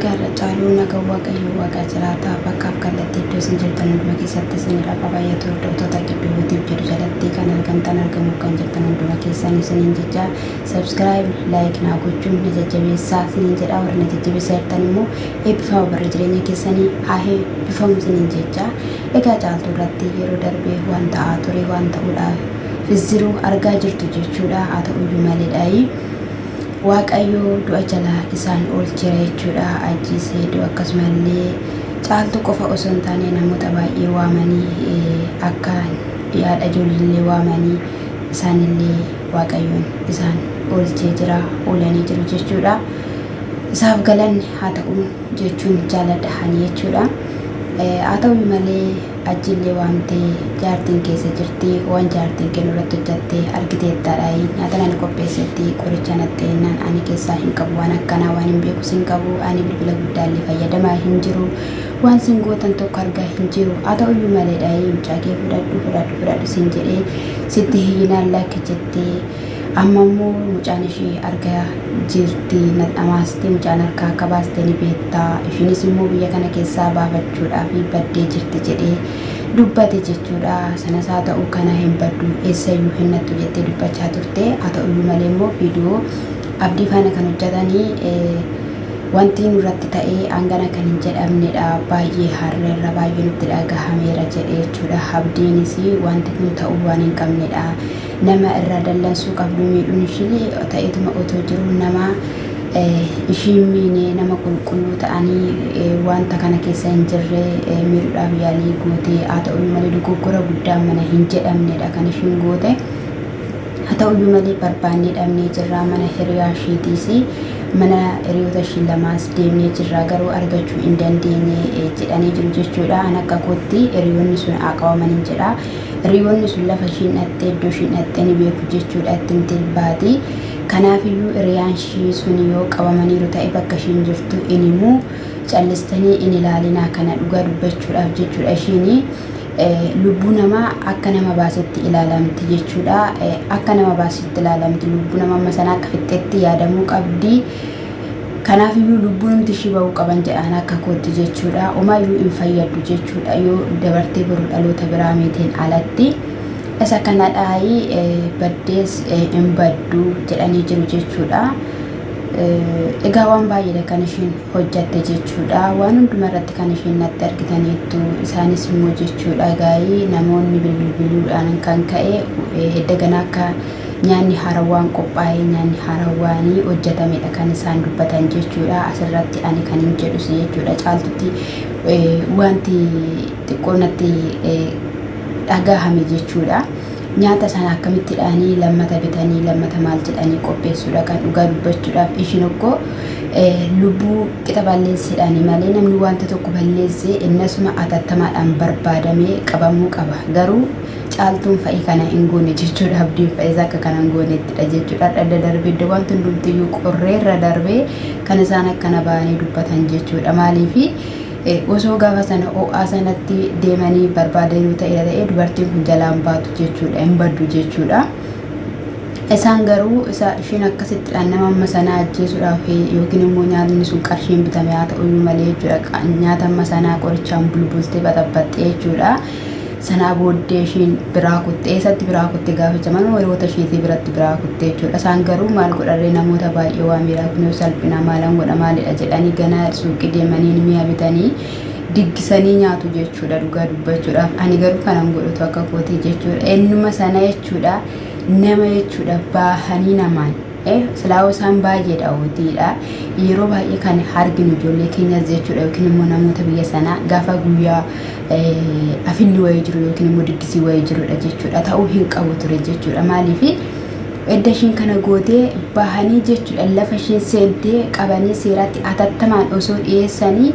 Nagarra caaluu naga waaqayyo waaqa jiraata bakkaaf kallattii iddoo isin jirtan hunduma keessatti isinirra baay'atu hordoftoota gidduutiif jedhu jalatti kan argamu kan jirtan hunduma keessan isiniin jecha subscribe like naa gochuun na jajjabeessaa isiniin jedha warra na jajjabeessaa jirtan immoo eebbifama barra jireenya keessanii haa eebbifamu isiniin jecha egaa caaltuu irratti yeroo darbee waan ta'aa ture waan ta'uudhaaf fizziruu argaa jirtu jechuudha haa ta'uyyuu maleedhaayi waaqayyo du'a jala isaan oolchira jechuudha ajjiisee du'a akkasumallee caaltuu qofa osoo hin taane namoota baay'ee waamanii akka yaada ijoollee waamanii isaanillee waaqayyoon isaan oolchee jira oolanii jiru jechuudha isaaf galanni haa ta'u jechuun jaaladhanii jechuudha haa ta'u malee ajjillee waamtee jaartiin keessa jirti waan jaartiin kennu irratti hojjattee argiteettadhaayi nyaata nani qopheessetti qoricha natti ennaan ani keessaa hin qabu waan akkanaa waan hin beeku sin qabu ani bilbila guddaallee fayyadamaa hin jiru waan sin gootan tokko argaa hin jiru haa ta'uyyuu maleedhaayi mucaa kee fudhadhu sin jedhee sitti hiyyinaan lakki jettee amma immoo mucaan ishee argaa jirti nadhamaasti mucaan harkaa akka baastee ni beektaa ishiinis immoo biyya kana keessaa baafachuudhaaf baddee jirti jedhee dubbate jechuudha sanas haa ta'u kana hin baddu eessayyuu hin nattu jettee dubbachaa turte haa ta'uyyuu malee immoo viidiyoo abdii faana kan hojjetanii wanti nurratti ta'ee hangana kan hin jedhamnedha baay'ee harreerra baay'ee nutti dhagahameera jedhee jechuudha abdiinis wanti kun ta'uu waan hin qabnedha nama irra dallansuu qabdu miidhuun ishii ta'eetuma otoo jiru nama ishiin miine nama qulqulluu ta'anii wanta kana keessa hin jirre miidhuudhaaf yaalii goote haa ta'uyyuu malee dogoggora guddaa mana hin jedhamnedha kan ishiin goote haa ta'uyyuu malee barbaannee dhabnee jirra mana hiriyaa ishiitiis mana hiriyoota ishii lamaas deemnee jirra garuu argachuu hin dandeenye jedhanii jiru jechuudha an akka kootti hiriyoonni sun haa qabaman jedha hiriyoonni sun lafa ishiin dhattee iddoo ishiin dhattee ni beeku jechuudha ittiin tilbaati kanaafiyyuu hiriyaan ishii sun yoo qabamaniiru ta'e bakka ishiin jirtu inimuu callistanii in ilaalinaa kana dhugaa dubbachuudhaaf jechuudha ishiin lubbuu namaa akka nama baasetti ilaalamti jechuudha akka nama baasetti ilaalamti lubbuu nama amma sana akka fixxetti yaadamuu qabdi kanaafiyyuu lubbuu namti ishii bahuu qaban jedhaan akka kootti jechuudha umaayyuu hin fayyaddu jechuudha yoo dabartee biroo dhaloota biraa meetiin alatti isa kanadhaayi baddees hin baddu jedhanii jiru jechuudha egaa waan baay'eedha kan ishiin hojjatte jechuudha waan hunduma irratti kan ishiin natti argitaniittu isaanis immoo jechuudha gaa'ii namoonni bilbiluudhaan kan ka'e hedda gana akka nyaanni harawaan qophaa'ee nyaanni harawaanii hojjetamedha kan isaan dubbatan jechuudha asirratti ani kan hin jedhus jechuudha caaltutti wanti xiqqoo natti dhagahame jechuudha nyaata sana akkamitti dhaanii lammata bitanii lammata maal jedhanii qopheessuudha kan dhugaa dubbachuudhaaf ishiin okko lubbuu qixa balleessidhaanii malee namni wanta tokko balleessee innasuma atattamaadhaan barbaadamee qabamuu qaba garuu caaltuun fa'ii kana hin goone jechuudha abdiin fa'is akka kana hin goonettidha jechuudha dhadda darbee iddoo wanti hundumtiyyuu qorreerra darbee kan isaan akkana ba'anii dubbatan jechuudha maaliifi osoo gaafa sana ho'aa sanatti deemanii barbaadanii ta'e dubartiin kun jalaan baatu jechuudha hin baddu jechuudha isaan garuu ishiin akkasitti nama amma sana ajjeesuudhaaf yookiin immoo nyaatni sun qarshiin bitame haa ta'uyyuu malee jechuudha nyaata amma sanaa qorichaan bulbultee baxabbaxxee jechuudha sanaa booddee ishiin biraa kuttee eessatti biraa kuttee gaaficha mana hiriyoota ishiitii biratti biraa kuttee jechuudha isaan garuu maal godharree namoota baay'ee waamiidha kunoo salphina maalan godha maalidha jedhanii ganaa suuqii deemanii mi'a bitanii diggisanii nyaatu jechuudha dhugaa dubbachuudhaaf ani garuu kanan godhatu akka kootii jechuudha eenyuma sana jechuudha nama jechuudha baahanii namaan silaa isaan baay'ee daawwatiidha yeroo baay'ee kan arginu ijoollee keenyas jechuudha yookiin immoo namoota biyya sanaa gaafa guyyaa afilli wayii jiru yookiin immoo diggisii wayii jirudha jechuudha ta'uu hin qabu ture jechuudha maaliif edda ishiin kana gootee bahanii jechuudha lafa isheen seentee qabanii seeratti atattamaan osoo dhiyeessanii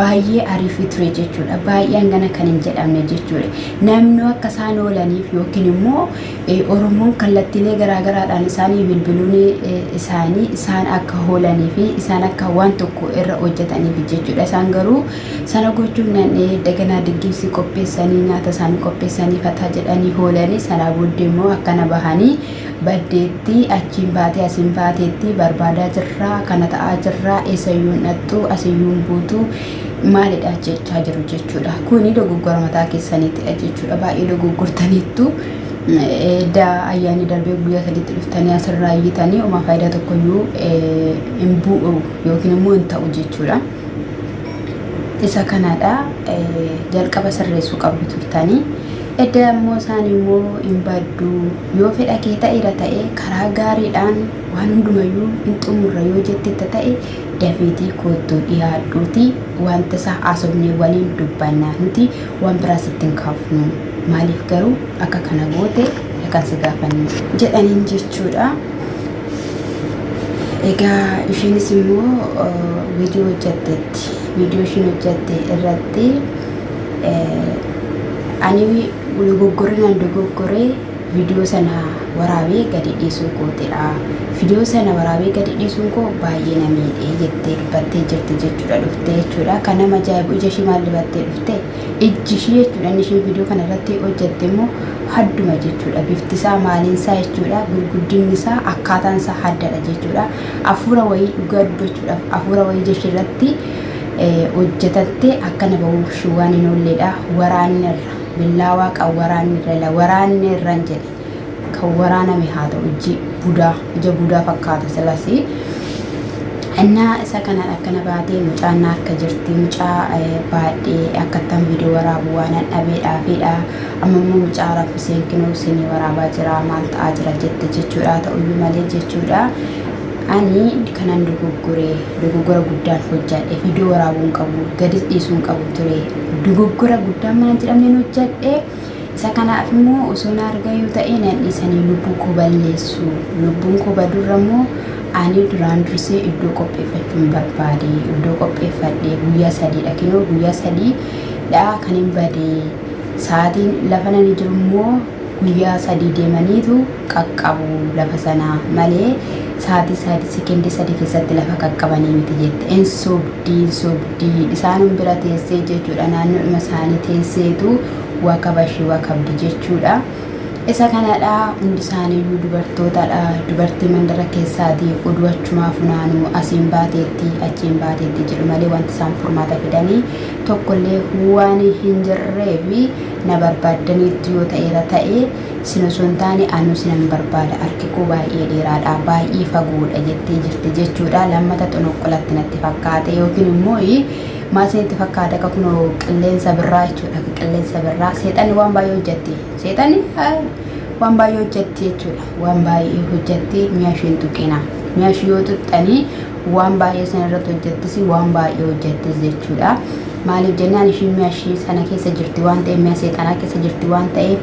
baay'ee ariifii ture jechuudha. Baay'een gana kan hin jedhamne jechuudha. Namni akka isaan oolaniif yookiin immoo Oromoon kallattiilee garaagaraadhaan isaanii bilbiluun isaan akka oolanii fi isaan akka waan tokko irra hojjetaniif jechuudha. Isaan garuu sana gochuun daganaa diggiisi qopheessanii nyaata isaanii qopheessanii fataa jedhanii oolanii sana booddee immoo akkana bahanii baddeetti achiin baatee asiin baateetti barbaadaa jirraa kana ta'aa jirraa eessayyuun dhattuu asiyyuun buutuu maalidha jechaa jiru jechuudha. Kuni dogoggora mataa keessaniitti jechuudha. Baay'ee dogoggortaniittu ayyaanni darbee guyyaa sadiitti dhuftanii asirraa iyyitanii uma faayidaa tokkoyyuu hin bu'u yookiin immoo hin ta'u jechuudha. Isa kanadha jalqaba sirreessuu qabdu turtanii. Edda ammoo isaan immoo hin baddu yoo fedha kee ta'eera ta'e karaa gaariidhaan waan hundumayyuu hin xumurra yoo jetteetta ta'e dafeetii koottoo dhiyaadhuuti wanta isaa haasofnee waliin dubbanna nuti waan biraas ittiin kaafnu maaliif garuu akka kana goote kan si gaafannu jedhaniin jechuudha. Egaa isheenis immoo viidiyoo hojjetteetti viidiyoo ishiin hojjette irratti ani dogoggoree viidiyoo sana waraabee gadi dhiisuu kootedha. Viidiyoo sana waraabee gadi dhiisuun koo baay'ee na miidhee jettee dubbattee jirti jechuudha. Dhuftee jechuudha. Kan nama ajaa'ibu ija ishii maal dibattee dhufte ijji ishii jechuudha. Inni ishee viidiyoo kana irratti hojjette immoo hadduma jechuudha. Bifti isaa maaliin isaa jechuudha. Gurguddinni isaa akkaataan isaa haddadha jechuudha. Hafuura wayii dhugaa dubbachuudhaaf hafuura wayii ija ishee irratti hojjetattee akkana bahuuf waan hin oolledha. Waraanni irra billaawaa kan waraanni irraan jedhe kan waraaname haa ta'u ija budaa fakkaata silasii. Innaa isa kanaan akkana baatee mucaan akka jirti mucaa baadhee akkattan viidiyoo waraabu waan dhabeedhaafidha. Amma immoo mucaa raffiseen kinoo isinii waraabaa jira maal ta'aa jira jette jechuudha. Ta'uyyuu malee jechuudha. Ani kanan dogoggora guddaan hojjadhe viidiyoo waraabuun qabu gadi dhiisuun qabu ture dogoggora guddaan mana jedhamneen hojjadhe. Isa kanaaf immoo osoo na argaa yoo ta'e nan dhiisanii lubbuu koo balleessu. Lubbuun koo badurra immoo ani duraan dursee iddoo qopheeffachuun barbaade iddoo qopheeffadhe guyyaa sadiidha kinoo guyyaa sadiidha kan hin badee sa'aatiin lafa nani jiru immoo guyyaa sadii deemaniitu qaqqabu lafa sana malee sa'aatii sekendii sadii keessatti lafa qaqqabanii miti jette. En sobdii isaan bira teessee jechuudha. Naannoodhuma isaanii teesseetu wakabashii wakabdi jechuudha. Isa kanadha hundi isaaniiyyuu dubartootadha. Dubartii mandara keessaatii oduu achumaa funaanuu asiin baateetti achiin baateetti jedhu malee wanti isaan furmaata fidanii tokkollee waan hin jirreefi na barbaaddaniitti yoo ta'eera ta'e sin osoo hin taane anuu sinan barbaada harki koo baay'ee dheeraadha baay'ee fagoodha jettee jirti jechuudha. Lammata xonoqqolatti natti fakkaate yookiin immoo maasinitti fakkaata akka kunoo qilleensa birraa jechuudha. Qilleensa birraa seexanni waan baay'ee hojjetti. Seexanni waan baay'ee hojjetti jechuudha. Waan baay'ee hojjetti mi'a isheen tuqina. Mi'a ishee yoo tuqxanii waan baay'ee sana irratti hojjettis waan baay'ee hojjettis jechuudha. Maaliif jennaan ishiin mi'a ishee sana keessa jirti waan ta'eef mi'a seexanaa keessa jirti waan ta'eef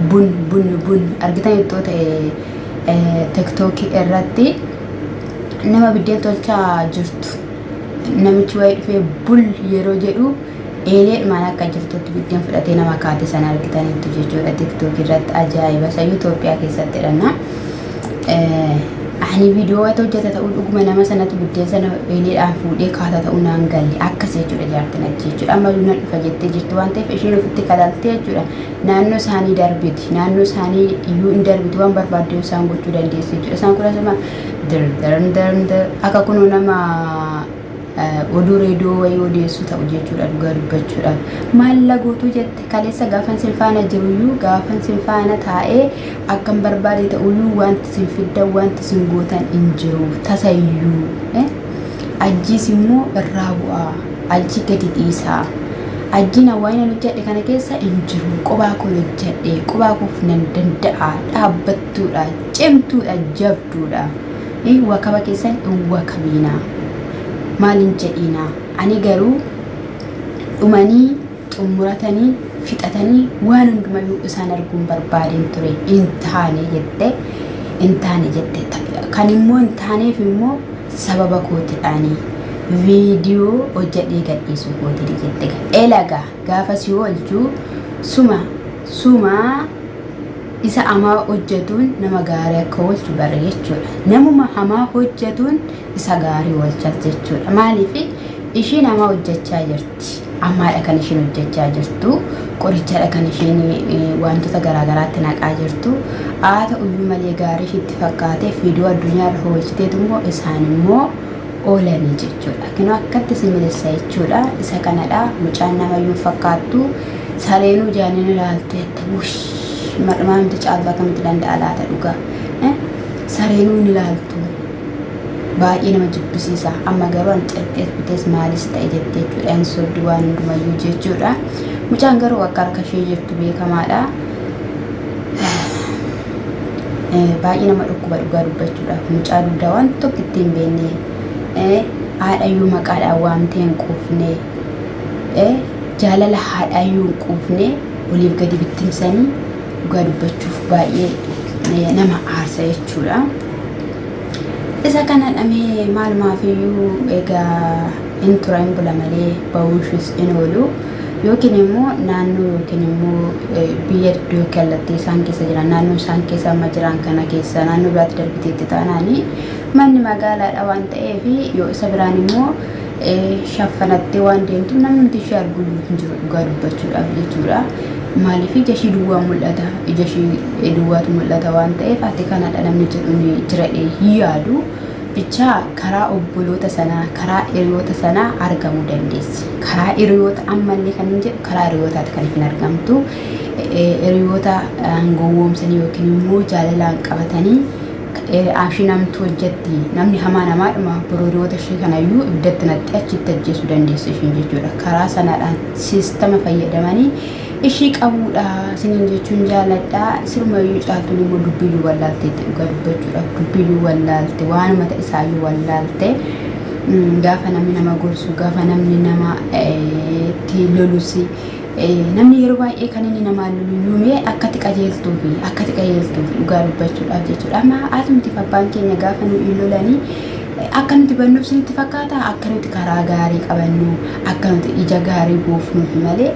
bun argitan ittoo ta'e tiktookii irratti nama biddeen tolchaa jirtu. Namichi wayii dhufee bul yeroo jedhu eeleedhumaan akka jirtutti biddeen fudhatee nama kaate sana argitaniitu jechuudha. TikTok irratti ajaa'iba sayyuu Itoophiyaa keessatti dhanna. Ani viidiyoo wayii hojjeta ta'uu dhuguma nama sanatti biddeen sana eeleedhaan fuudhee kaata ta'uu naan galle akkas jechuudha jaartin achi jechuudha. Amma yuunan dhufa jettee jirtu waan ta'eef isheen ofitti kalaltee jechuudha. Naannoo isaanii darbiti. Naannoo isaanii iyyuu hin darbiti waan barbaadde isaan gochuu dandeessu jechuudha. Isaan kun asuma akka kunoo nama oduu reediyoo wayii odeessuu ta'u jechuudha dhugaa dubbachuudhaaf. Maalla gootuu jette kaleessa gaafan silfaana jiruyyuu gaafan silfaana taa'ee akkan barbaade ta'uyyuu wanti sin fiddan wanti sin gootan hin jiru tasayyuu. Ajjiis immoo irraa bu'aa ajji gadi dhiisaa. Ajjiin hawwaayina hojjedhe kana keessa hin jiru qophaa koo hojjedhe qophaa koof nan danda'a dhaabbattuudha cimtuudha jabduudha. Wakaba keessan hin wakabiinaa. Maalin jedhina ani garuu dhumanii xumuratanii fixatanii waan hundumayyuu isaan arguun barbaadeen ture hin taane jette kan immoo hin taaneef immoo sababa kootidhaanii viidiyoo hojjedhee gadhiisuu kootee jette elaga gaafa si oolchuu suma isa hamaa hojjetuun nama gaarii akka oolchu bare jechuudha. Namuma hamaa hojjetuun isa gaarii oolchas jechuudha. Maaliif ishiin hamaa hojjechaa jirti. Ammaadha kan ishiin hojjechaa jirtu. Qorichaadha kan ishiin wantoota garaagaraatti naqaa jirtu. Haa ta'uyyuu malee gaarii ishiitti fakkaatee viidiyoo addunyaarra oolchiteetu immoo isaan immoo oolanii jechuudha. Kinoo akkatti similessa jechuudha. Isa kanadha mucaan namayyuu fakkaattu sareenuu jaaniin ilaalteetta wush marmaan miti caalaa kamitti danda'a laata dhugaa sareenuu ni ilaaltu baay'ee nama jibbisiisa amma garuu an cirqees bitees maalis ta'e jettee jechuudha hin soddi waan hundumayyuu jechuudha mucaan garuu akka harka ishee jirtu beekamaadha baay'ee nama dhukkuba dhugaa dubbachuudhaaf mucaa duudaa waan tokko ittiin beekne haadhayyuu maqaadhaan waamtee hin quufne jaalala haadhayyuu hin quufne oliif gadi bittimsanii dhugaa dubbachuuf baay'ee nama aarsa jechuudha. Isa kana dhamee maalumaafiyyuu egaa hin tura hin bula malee ba'uushis hin oolu yookiin immoo naannoo yookiin immoo biyya iddoo kallattii isaan keessa jiran naannoo isaan keessa amma jiran kana keessa naannoo biraatti darbiteetti taanaanii manni magaalaadha waan ta'eef yoo isa biraan immoo shaffanattee waan deemtu namni nuti ishee arguu hin jiru dhugaa dubbachuudhaaf jechuudha. Maaliif ija ishii duwwaa mul'ata ija ishii duwwaatu mul'ata waan ta'eef ati kanadha namni jedhuun jiradhee yaadu bicha karaa obboloota sanaa karaa hiriyoota sanaa argamuu dandeessi. Karaa hiriyoota ammallee kan hin jedhu karaa hiriyootaati kan hin argamtu hiriyoota gowwoomsanii yookiin immoo jaalalaan qabatanii ashii namtu hojjetti namni hamaa namaadhuma boroodoota ishee kanayyuu ibidatti natti achitti ajjeesuu dandeessu ishiin jechuudha. Karaa sanaadhaan siistama fayyadamanii ishii qabuudha siniin jechuun jaaladha sirmayyuu caaltuun immoo dubbiyyuu wallaalteetti dhugaa dubbachuudhaaf dubbiyyuu wallaalte waanuma ta'e isaayyuu wallaalte gaafa namni nama gorsu gaafa namni nama itti lolusi namni yeroo baay'ee kan inni nama luluumee akkati qajeeltuufi dhugaa dubbachuudhaaf jechuudha. Amma asumti abbaan keenya gaafa nu lolanii akka nuti bannuuf sinitti fakkaata akka nuti karaa gaarii qabannu akka nuti ija gaarii buufnuuf malee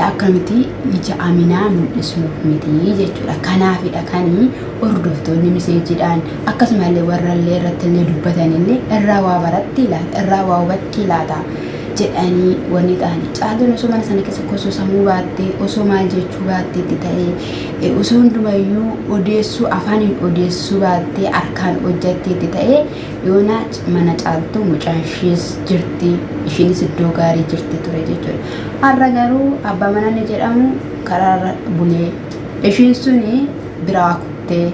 akka nuti ija aminaa mul'isnuuf miti jechuudha. Kanaafidha kanii hordoftoonni miseejiidhaan akkasumallee warrallee irratti illee dubbatanillee irraa waa baratti ilaala irraa waa hubatti ilaata jedhanii wanni ta'ani caaltuun osoo mana sana keessa osoo sammuu baattee osoo maal jechuu baatteetti ta'ee osoo hundumayyuu odeessuu afaaniin odeessuu baattee harkaan hojjetteetti ta'ee yoona mana caaltuu mucaan ishees jirti ishiinis iddoo gaarii jirti ture jechuudha. Har'a garuu abbaa manaa jedhamu karaarra bulee ishiin suni biraa kuttee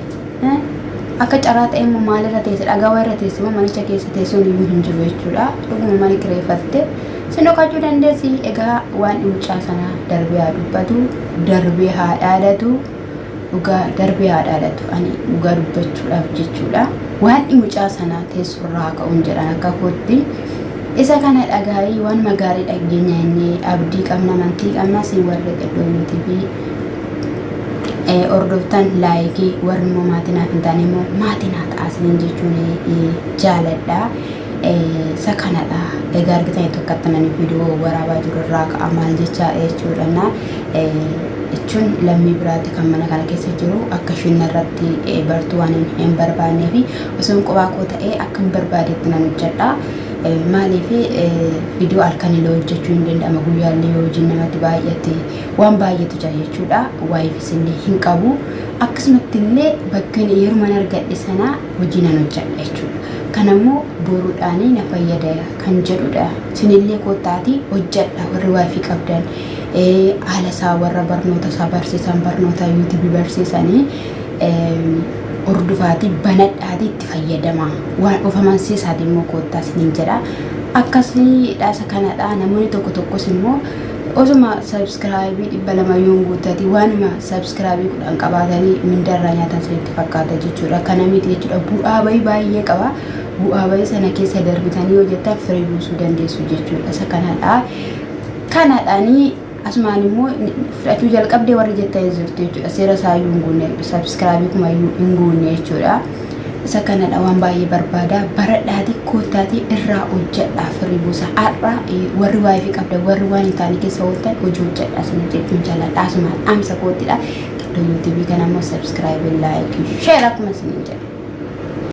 akka carraa ta'e immoo maalirra teesse dhagaa irra teesse immoo manicha keessa teessoon iyyuu hin jiru jechuudha. Dhuguma mani kireeffatte sin dhokachuu dandeessi. Egaa waan mucaa sana darbee haa dubbatu darbee haa dhaadatu dhugaa darbee haa dhaadatu ani dhugaa dubbachuudhaaf jechuudha. Waan mucaa sana teessurraa ka'uun jedhan akka kootti isa kana dhagaayii waan magaarii dhageenya inni abdii qabna amantii qabna siin warra qeddooyuutii fi hordoftan laayikii warri immoo maatinaaf hin taane immoo maatinaa ta'asiniin jechuun jaaladha. Isa kanadha egaa argitanii tokkotti namni viidiyoo waraabaa jiru irraa ka'a maal jechaadha jechuudha. Jechuun lammii biraatti kan mana kana keessa jiru akka isheen irratti bartuu waan hin barbaannee fi osoo qophaa koo ta'ee akka hin barbaadetti nan hojjedha. Maaliif viidiyoo halkanillee hojjechuu hin danda'ama guyyaallee yoo hojiin namatti baay'ate waan baay'atu jira jechuudha. Waayifis illee hin qabu akkasumatti illee bakka yeroo mana argadhe sana hojii nan hojjedha jechuudha. Kanammoo boruudhaan na fayyada kan jedhudha. Sinillee kootaati hojjedha warri waayifii qabdan haala isaa warra barnoota isaa barsiisan barnoota yuutuubii barsiisanii ordufaati banadhaati itti fayyadama waan ofamansiisaati immoo koottaa siniin jedha. Akkasii dhaasa kanadha. Namoonni tokko tokkos immoo osuma subscribe 200 yoon guuttati waanuma subscribe 10 qabaatanii mindarraa nyaatan sinitti fakkaata jechuudha. Kana miti jechuudha. Bu'aa bayii baay'ee qaba. Bu'aa bayii sana keessa darbitanii yoo jettan firii buusuu dandeessu jechuudha. Isa kanadha. Kanadhaanii asumaan immoo fudhachuu jalqabdee warri jettan jirtu jechuudha. Seera isaayyuu hin guunne subscribe kumayyuu hin guunne jechuudha. isa kanadha waan baay'ee barbaada baradhaati kootaati irraa hojjedhaa firii buusa har'a warri waa'ee fi qabda warri waan hin taane keessa ooltan hojii hojjedhaa sana jechuun jaaladha asumaan amsa kootidha. YouTube kanammoo subscribe like share akkuma isin jedha.